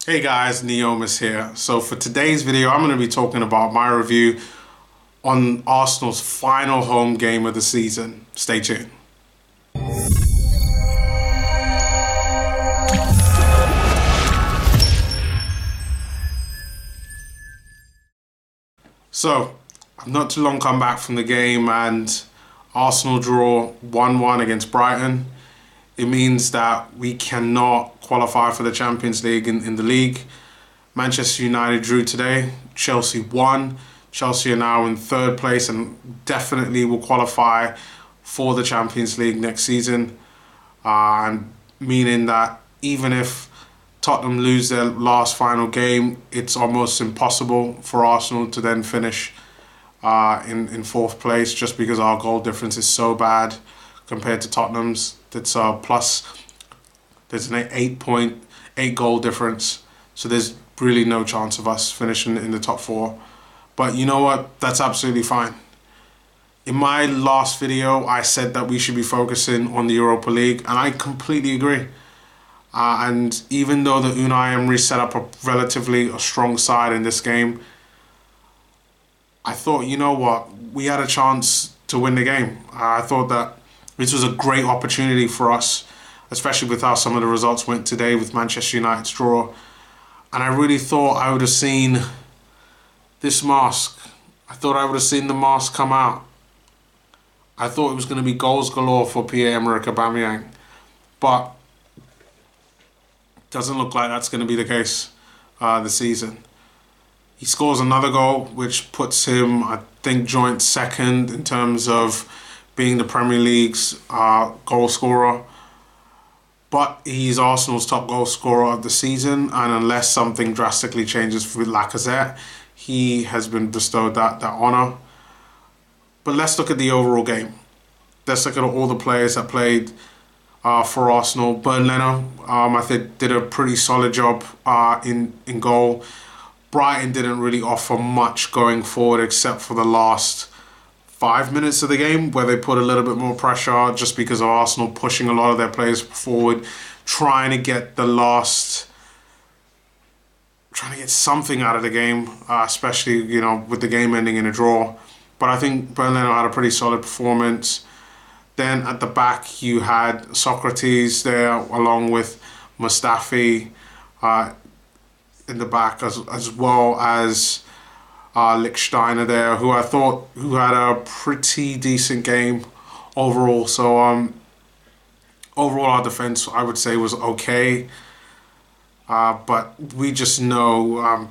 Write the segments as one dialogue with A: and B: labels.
A: Hey guys, Neomis here. So for today's video, I'm going to be talking about my review on Arsenal's final home game of the season. Stay tuned. So, I've not too long come back from the game and Arsenal draw 1-1 against Brighton. It means that we cannot qualify for the Champions League in the league. Manchester United drew today. Chelsea won. Chelsea are now in third place and definitely will qualify for the Champions League next season. And meaning that even if Tottenham lose their last final game, it's almost impossible for Arsenal to then finish in fourth place just because our goal difference is so bad compared to Tottenham's. It's plus, there's an 8 goal difference, so there's really no chance of us finishing in the top 4. But you know what, that's absolutely fine. In my last video I said that we should be focusing on the Europa League, and I completely agree. And even though the Unai Emery set up a relatively strong side in this game, I thought, you know what, we had a chance to win the game. I thought that this was a great opportunity for us, especially with how some of the results went today with Manchester United's draw. And I really thought I would have seen this mask. I thought I would have seen the mask come out. I thought it was going to be goals galore for Pierre-Emerick Aubameyang. But it doesn't look like that's going to be the case this season. He scores another goal, which puts him, I think, joint second in terms of being the Premier League's goal scorer. But he's Arsenal's top goal scorer of the season, and unless something drastically changes with Lacazette, he has been bestowed that honour. But let's look at the overall game. Let's look at all the players that played for Arsenal. Bernd Leno, I think, did a pretty solid job in goal. Brighton didn't really offer much going forward except for the last 5 minutes of the game where they put a little bit more pressure just because of Arsenal pushing a lot of their players forward, trying to get something out of the game, especially, you know, with the game ending in a draw. But I think Bernd Leno had a pretty solid performance. Then at the back you had Socrates there along with Mustafi in the back as well as Lichtsteiner there, who I thought had a pretty decent game overall. So overall our defense, I would say, was okay, but we just know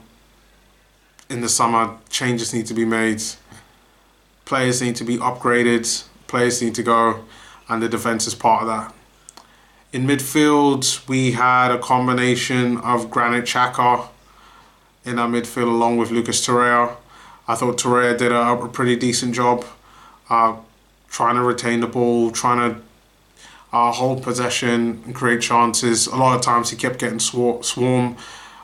A: in the summer changes need to be made, players need to be upgraded, players need to go, and the defense is part of that. In midfield we had a combination of Granit Xhaka in our midfield along with Lucas Torreira. I thought Torreira did a pretty decent job trying to retain the ball, trying to hold possession and create chances. A lot of times he kept getting swarm.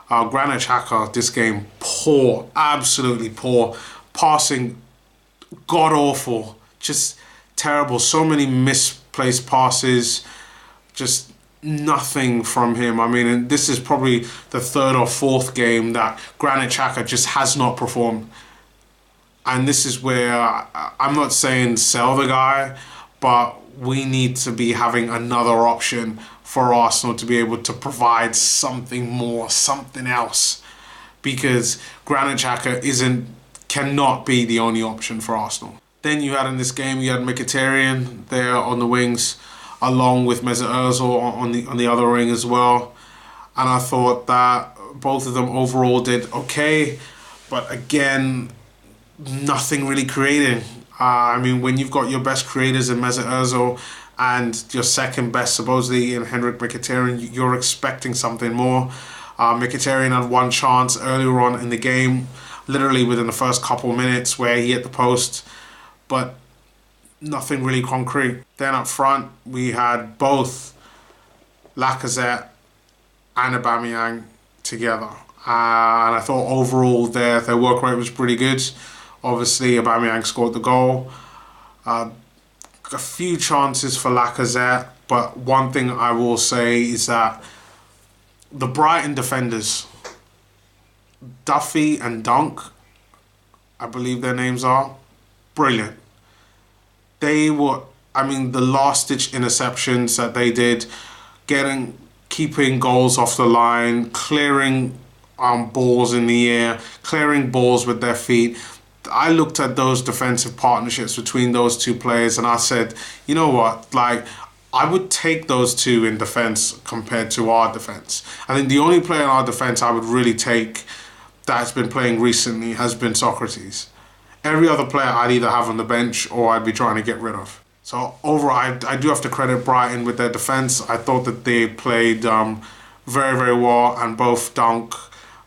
A: Granit Xhaka this game, poor, absolutely poor. Passing, god-awful, just terrible. So many misplaced passes, just nothing from him. I mean, and this is probably the 3rd or 4th game that Granit Xhaka just has not performed. And this is where I'm not saying sell the guy, but we need to be having another option for Arsenal to be able to provide something more, something else, because Granit Xhaka cannot be the only option for Arsenal. Then you had in this game, you had Mkhitaryan there on the wings, along with Mesut Ozil on the other wing as well. And I thought that both of them overall did okay, but again, nothing really creating. I mean, when you've got your best creators in Mesut Ozil and your second best supposedly in Henrikh Mkhitaryan, you're expecting something more. Mkhitaryan had one chance earlier on in the game, literally within the first couple minutes, where he hit the post, but nothing really concrete. Then up front we had both Lacazette and Aubameyang together, and I thought overall their work rate was pretty good. Obviously Aubameyang scored the goal. A few chances for Lacazette, but one thing I will say is that the Brighton defenders Duffy and Dunk, I believe their names are, brilliant. They were, I mean, the last ditch interceptions that they did, keeping goals off the line, clearing balls in the air, clearing balls with their feet. I looked at those defensive partnerships between those two players and I said, you know what, like, I would take those two in defense compared to our defense. I think the only player in our defense I would really take that's been playing recently has been Socrates. Every other player I'd either have on the bench or I'd be trying to get rid of. So overall, I do have to credit Brighton with their defense. I thought that they played very, very well, and both Dunk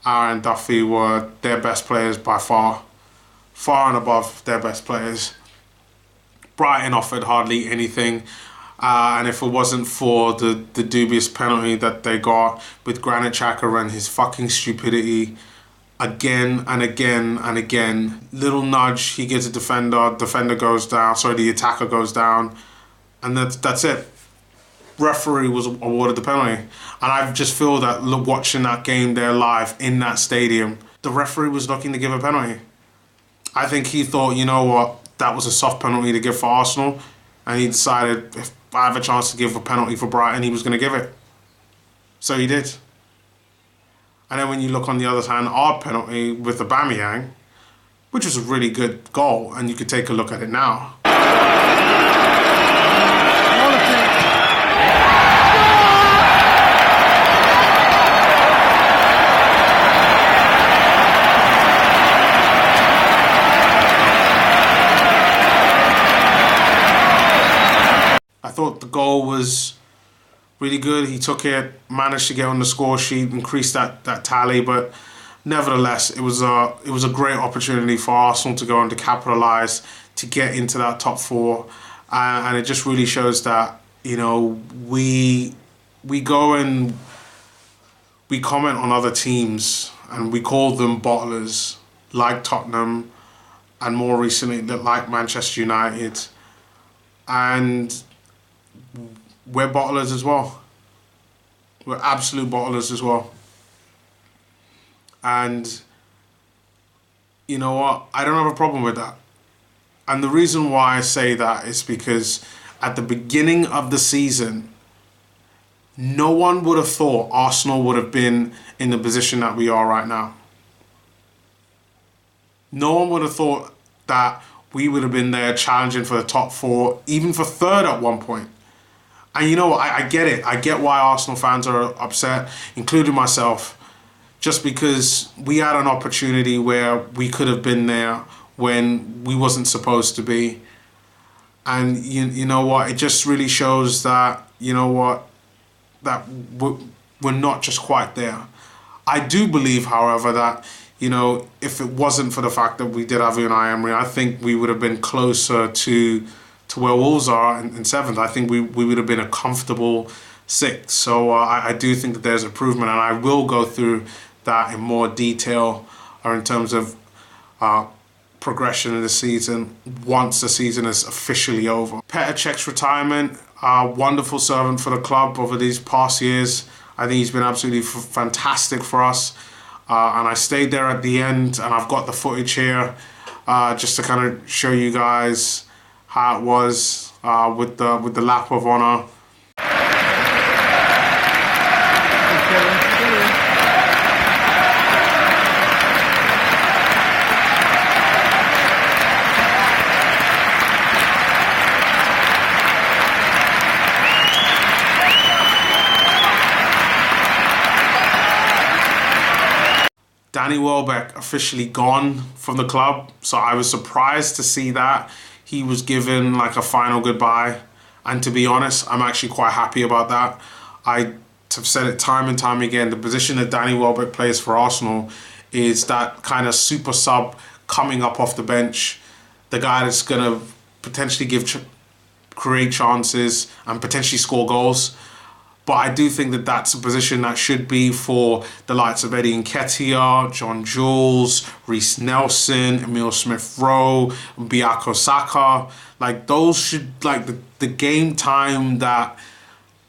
A: and Duffy were their best players by far. Far and above their best players. Brighton offered hardly anything. And if it wasn't for the dubious penalty that they got with Granit Xhaka and his fucking stupidity, again and again and again, little nudge, he gets a defender goes down, the attacker goes down, and that's it. Referee was awarded the penalty. And I just feel that watching that game there live in that stadium, the referee was looking to give a penalty. I think he thought, you know what, that was a soft penalty to give for Arsenal, and he decided if I have a chance to give a penalty for Brighton, he was going to give it. So he did. And then when you look on the other hand, our penalty with Aubameyang, which was a really good goal, and you could take a look at it now. I thought the goal was really good. He took it, managed to get on the score sheet, increase that tally, but nevertheless, it was a great opportunity for Arsenal to go on to capitalise, to get into that top four, and it just really shows that, you know, we go and we comment on other teams and we call them bottlers, like Tottenham, and more recently like Manchester United, and we're bottlers as well. We're absolute bottlers as well. And you know what? I don't have a problem with that. And the reason why I say that is because at the beginning of the season, no one would have thought Arsenal would have been in the position that we are right now. No one would have thought that we would have been there challenging for the top four, even for third at one point. And you know what, I get it. I get why Arsenal fans are upset, including myself, just because we had an opportunity where we could have been there when we wasn't supposed to be. And you know what, it just really shows that, you know what, that we're not just quite there. I do believe, however, that, you know, if it wasn't for the fact that we did have Unai Emery, I think we would have been closer to where Wolves are in seventh. I think we would have been a comfortable sixth. So I do think that there's improvement, and I will go through that in more detail or in terms of progression in the season once the season is officially over. Petr Cech's retirement, wonderful servant for the club over these past years. I think he's been absolutely fantastic for us. And I stayed there at the end, and I've got the footage here just to kind of show you guys how it was with the lap of honour. Danny Welbeck officially gone from the club, so I was surprised to see that. He was given like a final goodbye, and to be honest, I'm actually quite happy about that. I have said it time and time again, the position that Danny Welbeck plays for Arsenal is that kind of super sub coming up off the bench, the guy that's going to potentially create chances and potentially score goals. But I do think that that's a position that should be for the likes of Eddie Nketiah, John Jules, Reece Nelson, Emile Smith-Rowe, Bukayo Saka. Like, those should, like, the game time that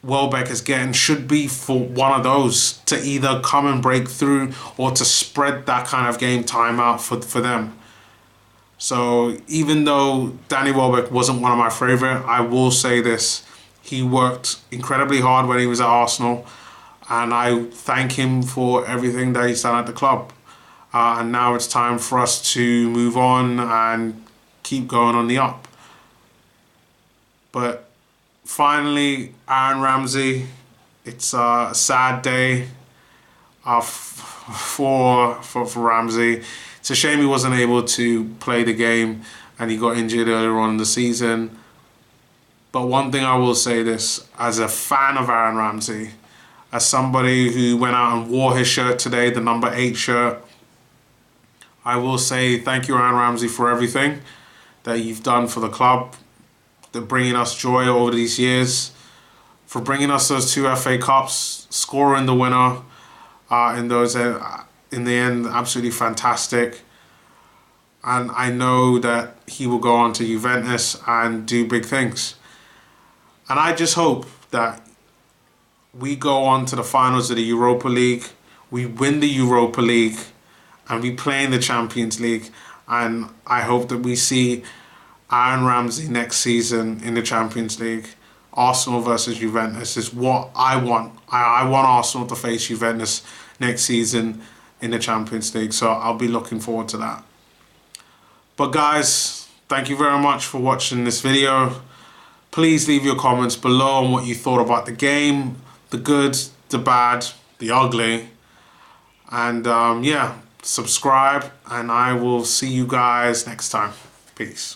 A: Welbeck is getting should be for one of those to either come and break through or to spread that kind of game time out for them. So even though Danny Welbeck wasn't one of my favourite, I will say this. He worked incredibly hard when he was at Arsenal, and I thank him for everything that he's done at the club. And now it's time for us to move on and keep going on the up. But finally, Aaron Ramsey, it's a sad day for Ramsey. It's a shame he wasn't able to play the game and he got injured earlier on in the season. But one thing I will say this, as a fan of Aaron Ramsey, as somebody who went out and wore his shirt today, the number 8 shirt, I will say thank you, Aaron Ramsey, for everything that you've done for the club, for bringing us joy over these years, for bringing us those 2 FA Cups, scoring the winner in those. In the end, absolutely fantastic. And I know that he will go on to Juventus and do big things. And I just hope that we go on to the finals of the Europa League, we win the Europa League, and we play in the Champions League. And I hope that we see Aaron Ramsey next season in the Champions League. Arsenal versus Juventus is what I want. I want Arsenal to face Juventus next season in the Champions League. So I'll be looking forward to that. But guys, thank you very much for watching this video. Please leave your comments below on what you thought about the game, the good, the bad, the ugly. And yeah, subscribe, and I will see you guys next time. Peace.